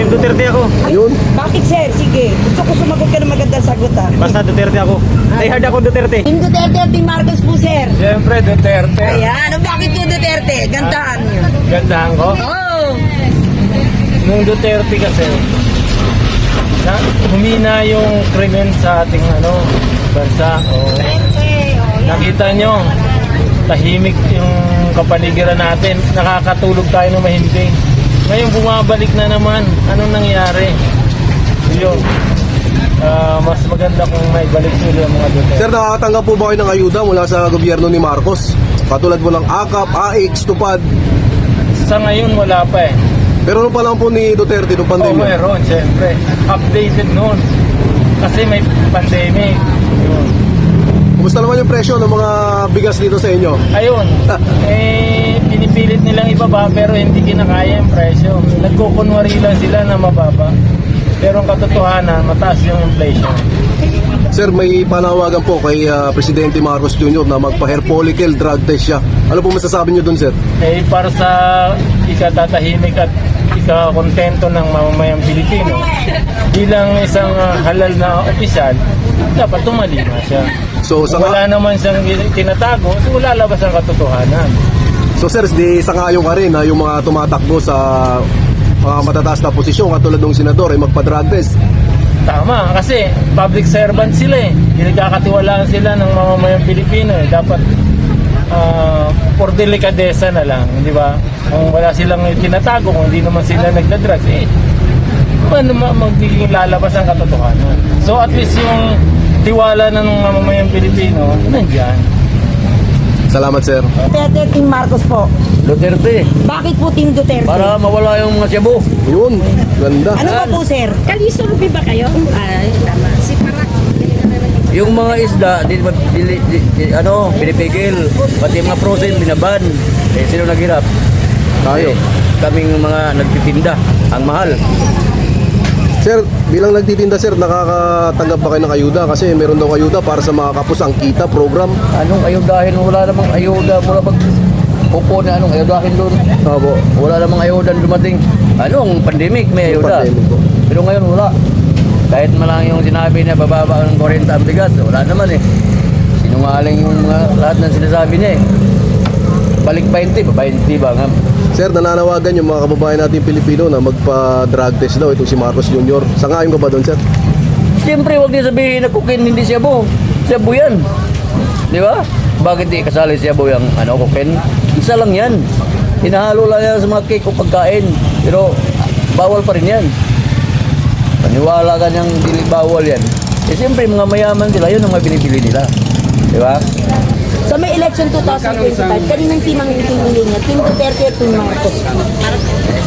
Team Duterte ako. Yun. Bakit sir? Sige. Gusto ko sumagot ka ng magandang sagot ha. Basta Duterte ako. Diehard ako Duterte. Team Duterte o Team Marcos po sir? Siyempre, Duterte. Ayan. Bakit po Duterte? Gandahan nyo. Gandahan ko. Oh. Nung Duterte kasi, humina yung krimen sa ating bansa. Nakita nyo, tahimik yung kapaligiran natin. Nakakatulog tayo ng mahimbing. Ngayon bumabalik na naman. Anong nangyari? Yun. Mas maganda kung may balik nila yung mga Duterte. Sir, nakakatanggap po ba kayo ng ayuda mula sa gobyerno ni Marcos? Katulad po ng AKAP, AX, TUPAD. Sa ngayon wala pa eh. Pero nung pa lang po ni Duterte, nung pandemya. Meron, siyempre. Updated noon. Kasi may pandemic. Yun. Kumusta naman yung presyo ng mga bigas dito sa inyo? Ayun, pinipilit nilang ibaba pero hindi kinakaya yung presyo. Nagkukunwari lang sila na mababa. Pero ang katotohanan, mataas yung inflation. Sir, may panawagan po kay Presidente Marcos Jr. na magpa-hair follicle drug test siya. Ano po masasabi niyo dun, sir? Para sa ikatatahimik at ikakontento ng mamamayang Pilipino, bilang isang halal na opisyal, dapat tumalima siya. So, wala naman siyang tinatago, so wala labas ang katotohanan. So sir, di sangayon ka rin na yung mga tumatakbo sa mga matataas na posisyon katulad ng senador ay magpa-drug test. Tama, kasi public servant sila eh. Pinagkakatiwalaan sila ng mamamayang Pilipino eh. Dapat for delikadesa na lang, di ba? Kung wala silang tinatago, kung hindi naman sila nagdadrugs, paano magiging lalabas ang katotohanan? So at least yung tiwala ng mamamayang Pilipino, nandyan. Salamat, sir. Duterte Team Marcos po. Duterte, Bakit po Team Duterte? para mawala yung mga Cebu. Yun, ganda. Ano pa po sir? Kaliso rubi ba kayo? Ay, tama. Si Parak. Yung mga isda, pinipigil. Pati yung mga frozen, binaban. Sino naghirap? Tayo. Kaming mga nagtitinda. Ang mahal. Sir, bilang nagtitinda, sir, nakakatanggap ba kayo ng ayuda? Kasi meron daw ayuda para sa mga kapusang kita program. Anong ayudahin? Wala namang ayuda. Mula pag kupo na anong ayudahin doon. Opo. Wala namang ayuda dumating. Anong pandemic may ayuda. Pandemic po. Pero ngayon wala. Kahit malang yung sinabi niya bababa ng 40 ang bigas, wala naman eh. Sinungaling yung mga lahat ng sinasabi niya eh. Balik 20 ba nga? Sir, nananawagan yung mga kababayan natin Pilipino na magpa-drug test daw itong si Marcos Jr. Sangayon ka ba doon, sir? Siyempre, huwag niya sabihin na cocaine, hindi Cebu. Cebu yan. Di ba? Bakit di kasali Cebu yung cocaine? Isa lang yan. Hinahalo lang yan sa mga cake o pagkain. Pero bawal pa rin yan. Paniwala ka niyang dili bawal yan. Siyempre, mga mayaman sila, yun ang mabinibili nila. Di ba? Sa may election 2025, kaninang team ang ipinili niya? Team Duterte o Team Marcos?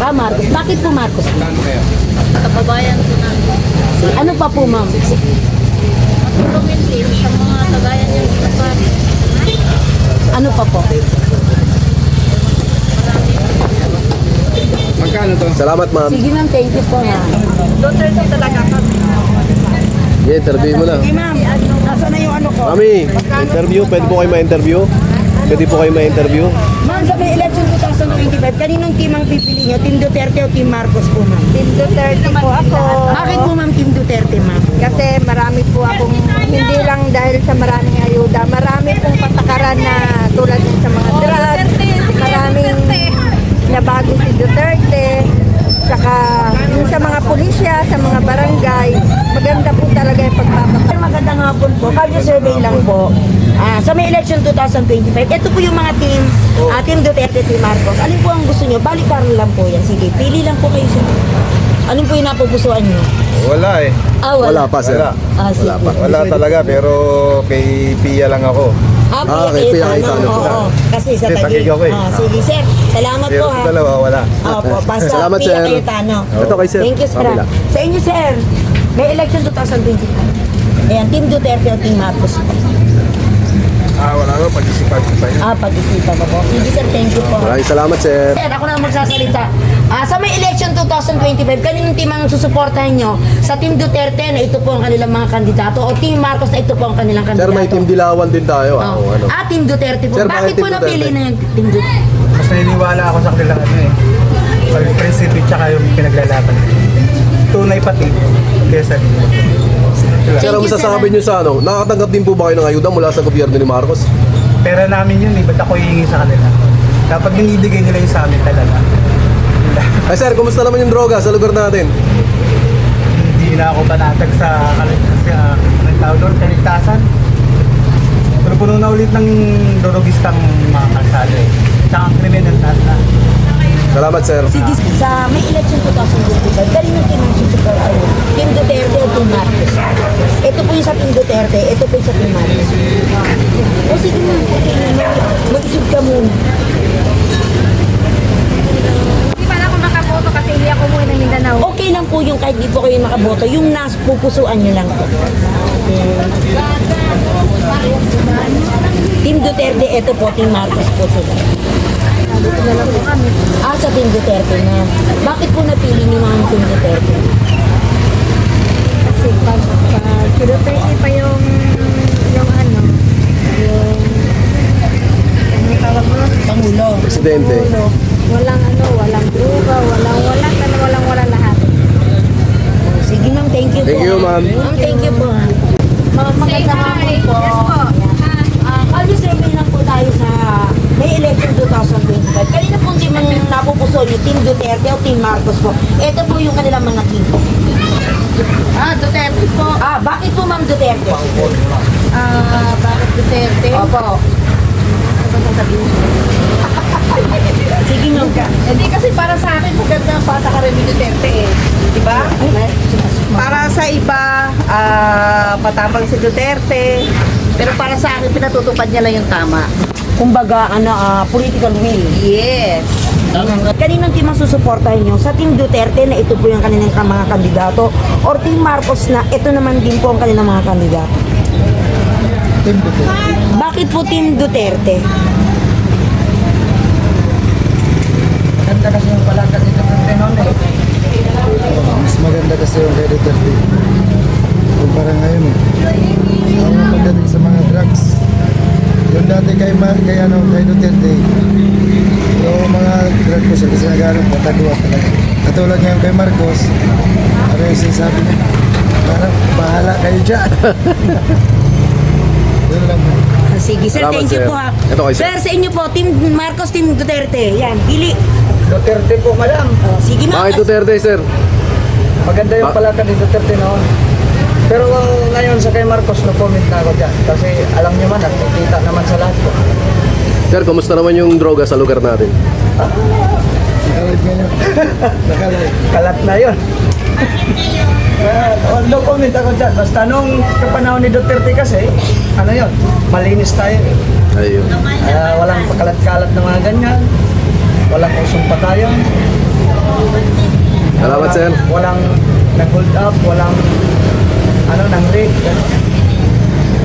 Marcos. Bakit po Marcos? Kababayan ko na. Ano pa po ma'am? Tulungin din sa mga kagaya niyo dito pa. Ano pa po? Salamat, ma'am. Sige ma'am, thank you po ma'am. Duterte talaga kami. Yeah, interview mo na. Hey ma'am, nasa na yung ano ko? Mami, interview. Pwede po kayo ma-interview? Pwede po kayo ma-interview? Ma'am, sa may election 2025, kaninong team ang pipili niyo? Team Duterte o Team Marcos po ma'am? Team Duterte po ako. Bakit po ma'am Team Duterte ma'am? Kasi marami po akong, hindi lang dahil sa maraming ayuda, marami pong patakaran na tulad din sa mga drugs, maraming nabago si Duterte, saka yung sa mga pulisya, sa mga barangay, maganda po talaga yung pagpapatak. Magandang hapon po, kalye survey lang po. Sa may election 2025, ito po yung mga team, Team Duterte, Team Marcos. Alin po ang gusto nyo? Balikaran lang po yan. Sige, pili lang po kayo. Alin po yung napupusuan nyo? Wala eh. Wala pa, sir. Sige. Wala pa. Wala talaga pero kay Pia lang ako. kay Pia Cayetano po. Oo, kasi sa Kasi Taguig. Taguig ako eh. Sige, sir. Salamat Pero po sa ha. dalawa wala. Opo, basta Salamat, Pia sir. Cayetano. Ito kay sir. Thank you, sir. Kabila. Sa inyo, sir. May election 2025. Ayan, Team Duterte o Team Marcos? Wala ko, pag-isipan ko pa yun. Pag-isipan ko po. Sige, sir. Thank you po. Maraming salamat, sir. Sir, ako na magsasalita. Sa may election 2025, kaninong team ang susuportahan nyo? Sa Team Duterte na ito po ang kanilang mga kandidato o Team Marcos na ito po ang kanilang Sir, kandidato? may Team Dilawan din tayo. Oh. Team Duterte po. Sir, Bakit bakit po Team napili Duterte? na yung Team Duterte? Mas naniniwala ako sa kanilang pag-prinsipyo tsaka yung pinaglalaban. antipati kesa dito. Sir, ang masasabi nyo sa ano, nakatanggap din po ba kayo ng ayuda mula sa gobyerno ni Marcos? Pera namin yun eh, ba't ako hihingi sa kanila? Dapat binibigay nila yung sa amin talaga. Ay sir, kumusta naman yung droga sa lugar natin? Hindi na ako panatag sa anong tawag doon, kaligtasan. Pero puno na ulit ng dorogistang mga kalsada eh. Tsaka ang kriminal na. Salamat sir. Sige, sa may election 2025, kanino team ang susupport kayo? Team Duterte o Team Marcos? Ito po yung sa Team Duterte, ito po yung sa Team Marcos. O sige mo, mag-isip ka muna. Hindi pala ako makaboto kasi hindi ako umuwi ng Mindanao. Okay lang po yung kahit di po kayo makaboto, yung nas pupusuan nyo lang po. Team Duterte, ito po, Team Marcos po sila. Sa Team Duterte na. Bakit po napili niyo ang Team Duterte? Kasi pag si Duterte pa yung ano, yung tawag mo? Pangulo. Presidente. Walang druga, walang lahat. Sige ma'am, thank you po. Thank you, ma'am. Ma'am, thank you po. Magandang hapon po. Ano survey lang po tayo sa may election 2025. Kanina po team ang napupuso nyo, Team Duterte o Team Marcos po. Ito po yung kanilang mga team. Duterte po. Bakit po ma'am Duterte? Bakit Duterte? Opo. Sige ma'am ka. Hindi kasi para sa akin maganda ang patakaran ni Duterte eh. Diba? Para sa iba, patambang si Duterte. Pero para sa akin, pinatutupad niya lang yung tama. Kumbaga, political will. Yes. Kaninong team ang susuportahin nyo? Sa Team Duterte na ito po yung kanilang mga kandidato or Team Marcos na ito naman din po ang kanilang mga kandidato? Team Duterte. Bakit po Team Duterte? Maganda kasi yung palakad ni Duterte noon eh. Mas maganda kasi yung kay Duterte kumpara ngayon eh. Ang pagdating sa mga drugs, yung dati kay Duterte, yung mga drug ko sa sinaganap, matagawa talaga. Katulad ngayon kay Marcos, ano yung sinasabi niya? Parang bahala kayo dyan. Yun lang. Sige sir, Salamat, thank you sir. po ha. Ito kay sir. Sir, sa inyo po, Team Marcos, Team Duterte. Yan, pili. Duterte po, madam. Sige ma'am. Bakit Duterte sir? Maganda yung palakad ni Duterte noon. Pero ngayon sa kay Marcos, no comment na ako dyan. Kasi alam niyo man, nakikita naman sa lahat po. Sir, kumusta naman yung droga sa lugar natin? Nakalit ngayon. Nakalit. Kalat na yun. No comment ako dyan. Basta nung kapanahon ni Duterte kasi, ano yun, malinis tayo. Ayun. Walang pakalat-kalat na mga ganyan. Walang usong patayon. Salamat sir. Walang nag-hold up, walang nang rape.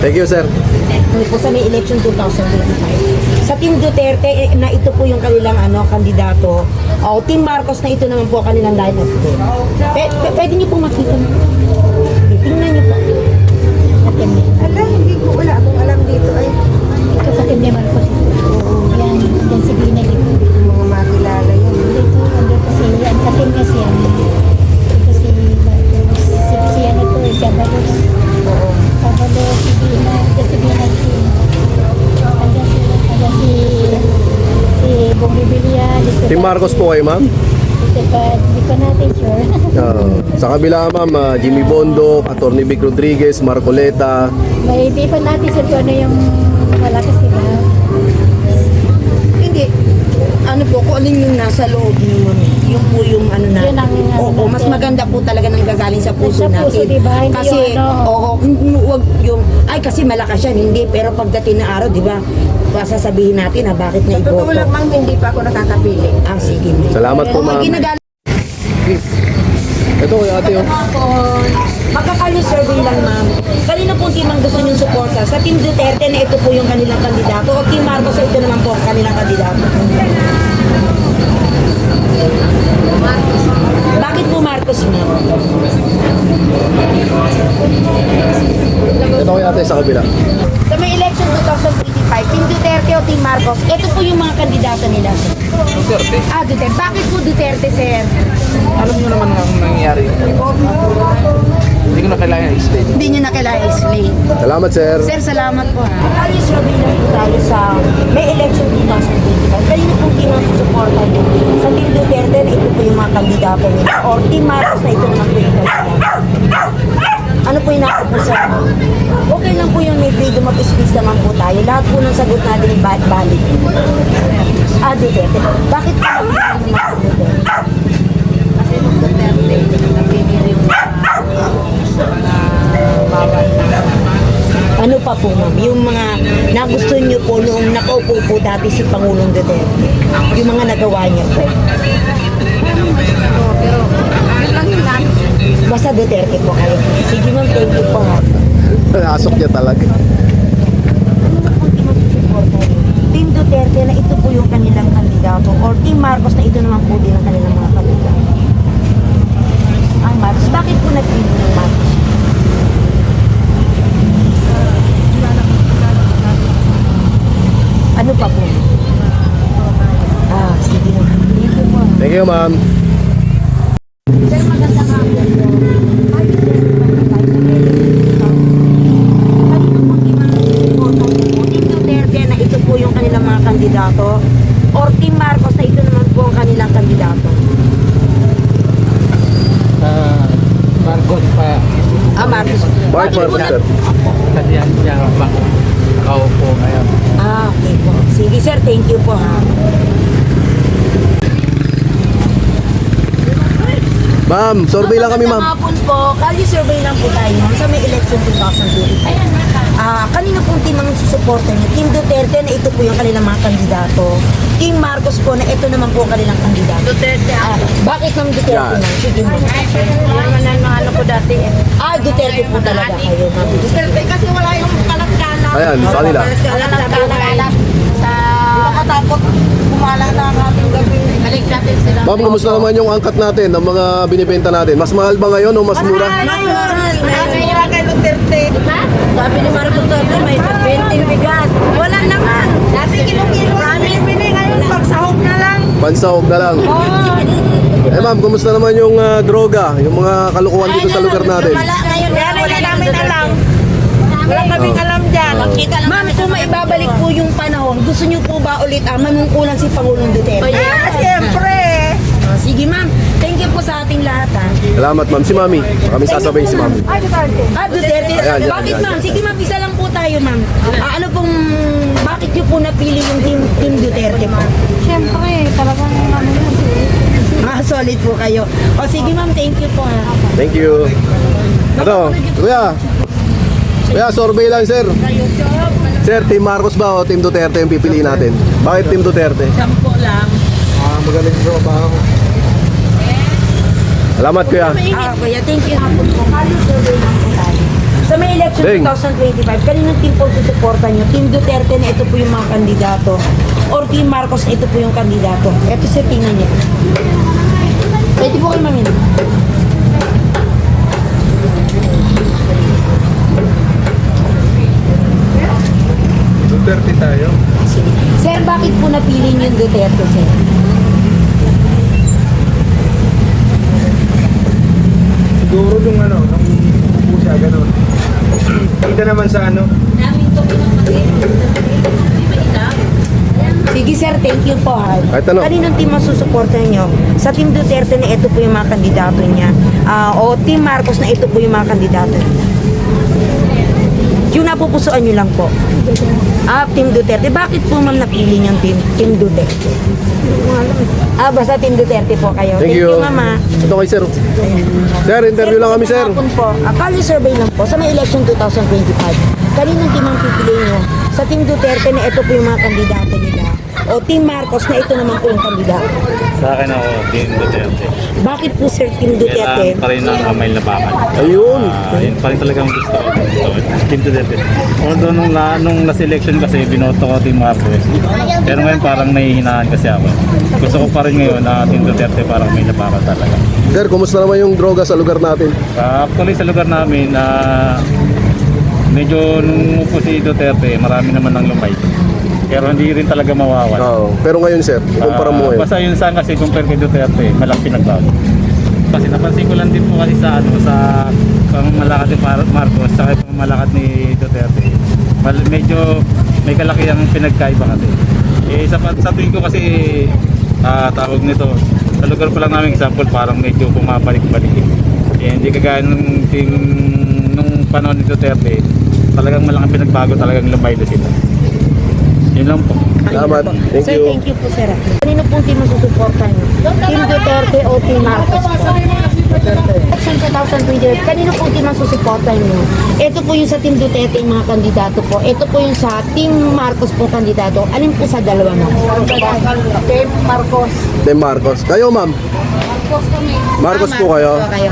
Thank you sir. Ito po sa may election 2025. Sa Team Duterte na ito po yung kanilang kandidato. O Team Marcos na ito naman po kanilang lineup. Pwede niyo pong makita. Tingnan niyo po. Wala akong alam dito ay. Ito sa Team Marcos. Yan, yan si Bina dito. Mga makilala yun. Dito, kasi yan, sa Team kasi yan. Ito si Marcos. Si ano to, Jabalos. Jabalos, si Bina, si Bina Team. Ada si Bong Bibilia. Team Marcos po kayo ma'am? Di pa natin sure. Sa kabila ma'am, Jimmy Bondo, Atty. Vic Rodriguez, Marcoleta. May di pa natin sure kung ano yung wala kasi ba. Hindi. Ano po, kung alin yung nasa loob nyo, yung po yung Yun natin. ang Oo, mas maganda po talaga nang gagaling sa puso Sa puso, natin. diba? Hindi Kasi, yung wag yung, kasi malakas yan, hindi. Pero pagdating na araw, di ba, sasabihin natin bakit na Totoo iboto. lang mang hindi pa ako nakakapili. Sige. Salamat po ma'am. Ito kay ate oh. Magkakali survey lang ma'am. Kanina po team ang gusto niyong suporta. Sa Team Duterte na ito po yung kanilang kandidato o Team Marcos ito naman po ang kanilang kandidato. Bakit po Marcos ma'am? Ito kay ate sa kabila. Sa may election 2025, Team Duterte o Team Marcos, ito po yung mga kandidato nila. Duterte. Duterte. Bakit po Duterte Duterte, sir. Alam nyo naman ang nangyayari. Hindi ko na kailangan i-explain. Hindi nyo na kailangan explain. Salamat, sir. Sir, salamat po ha. Kali survey lang po tayo sa may election 2025. Kanino pong team ang susuporta nyo? Sa Team Duterte na ito po yung mga kandidato nila or Team Marcos na ito naman po yung kandidato. Ano po yung nakapusa? Okay lang po yung may freedom of speech naman po tayo. Lahat po ng sagot natin valid. Duterte. Bakit po ang mga Duterte? Kasi nung Duterte, napinili yung bawal na. Ano pa po ma'am? Yung mga nagustuhan nyo po noong nakaupo po dati si Pangulong Duterte. Yung mga nagawa niya po. Pero, yun lang yun lang. Basta Duterte po kayo. Sige ma'am, thank you po ha. Nasok niya talaga. Team Duterte na ito po yung kanilang kandidato or Team Marcos na ito naman po din ang kanilang mga kandidato. Ang Marcos, bakit po nagpili ng Marcos? Ano pa po? Sige na. Thank you po. Thank you, ma'am. Sir, magandang hapon po. Team Duterte na ito po yung kanilang mga kandidato or Team Marcos na ito naman po ang kanilang kandidato? Marcos pa. Marcos. Bakit, po Marcos, sir? Kasi yan siya makaupo ngayon. Okay po. Sige sir, thank you po ha. Ma'am, survey lang kami, ma'am. Magandang hapon po. Kali survey lang po tayo ma'am, sa may election 2025. Kanino pong team ang susuporta niyo? Team Duterte na ito po yung kanilang mga kandidato. Team Marcos po na ito naman po ang kanilang kandidato. Duterte. Bakit ma'am Duterte Yan. ma'am? Sige ma'am. Naman ang mga ano ko dati eh. Duterte po talaga kayo ma'am. Duterte kasi wala yung kalat-kalat. Ayan, sa kanila. Kalat-kalat. Sa... Makatakot. Kumalang na ang ating gabi. Balik natin sila. Ma'am, kumusta naman yung angkat natin, ng mga binibenta natin? Mas mahal ba ngayon o mas mura? Kaya kay Duterte. Sabi ni Marcos Duterte may 20 bigas. Wala naman. Dati kilo-kilo. Promise, bili ngayon. Pagsahog na lang. Pansahog na lang. Eh ma'am, kumusta naman yung droga, yung mga kalukuhan dito sa lugar natin? Wala ngayon. Yan Wala ay na namin alam. Wala kaming alam dyan. Ma'am, kung maibabalik po yung panahon, gusto niyo po ba ulit manungkulan si Pangulong Duterte? Siyempre. Sige ma'am, thank you po sa ating lahat ha. Salamat ma'am. Si mami. Kami sasabihin si mami. Duterte. Ayan, yan, Bakit yan, ma'am? yan. Sige ma'am, isa lang po tayo ma'am. Ano pong, bakit niyo po napili yung team Duterte ma'am? Siyempre, talagang ano yun. Solid po kayo. Sige ma'am, thank you po ha. Thank you. Ito, kuya. Kuya, survey lang sir. Sir, Team Marcos ba o Team Duterte yung pipiliin natin? Bakit Team Duterte? Sampo lang. Magaling sa trabaho. Salamat kuya. Kuya, thank you. Sa may election Ding. 2025, kaninong team po susuporta nyo? Team Duterte na ito po yung mga kandidato or Team Marcos na ito po yung kandidato? Ito sir, tingnan niyo. Pwede po kayo mamin. Duterte tayo. Sige. Sir, bakit po napili niyo yung Duterte, sir? Siguro yung ano, nung upo siya, gano'n. Kita naman sa ano, Sige sir, thank you po ha. Kahit ano. Kaninong team ang susuporta nyo? Sa Team Duterte na ito po yung mga kandidato niya. O Team Marcos na ito po yung mga kandidato niya. Yung napupusuan nyo lang po. Team Duterte. Bakit po ma'am napili niyang Team Duterte? Basta Team Duterte po kayo. Thank you. mama. Ito kay sir. Sir, interview lang kami sir. Hapon po. Kali survey lang po sa may election 2025. Kaninong team ang pipili nyo? Sa Team Duterte na ito po yung mga kandidato nila. O Team Marcos na ito naman po yung kandidato. Sa akin ako, Team Duterte. Bakit po sir Team Duterte? Kailangan pa rin ng kamay na bakal. Ayun. Yun pa rin talagang gusto ko. Team Duterte. Although nung last election kasi binoto ko Team Marcos. Pero ngayon parang nahihinaan kasi ako. Gusto ko pa rin ngayon na Team Duterte parang may napakal talaga. Sir, kumusta naman yung droga sa lugar natin? Actually sa lugar namin, medyo nung upo si Duterte, marami naman ang lumay. Pero hindi rin talaga mawawala. Oo. Pero ngayon sir, ikumpara mo ngayon. Basta yun saan kasi compare kay Duterte, malaki pinagbago. Kasi napansin ko lang din po kasi sa pamamalakad ni Marcos sa pamamalakad ni Duterte. Medyo may kalaki ang pinagkaiba kasi. Sa tingin ko kasi tawag nito, sa lugar pa lang namin example, parang medyo bumabalik-balik. Hindi kagaya nung panahon ni Duterte, talagang malaking pinagbago, talagang lumay na sila. Yun lang po. Salamat. Thank Sir, you. thank you po, sir. Kanino pong team masusuportan niyo? Team Duterte o Team Marcos po? Election 2028, kanino pong team masusuportan niyo? Ito po yung sa Team Duterte yung mga kandidato po. Ito po yung sa Team Marcos po kandidato. Alin po sa dalawa na? Team Marcos. Team Marcos. Kayo ma'am? Marcos po kayo? Kayo.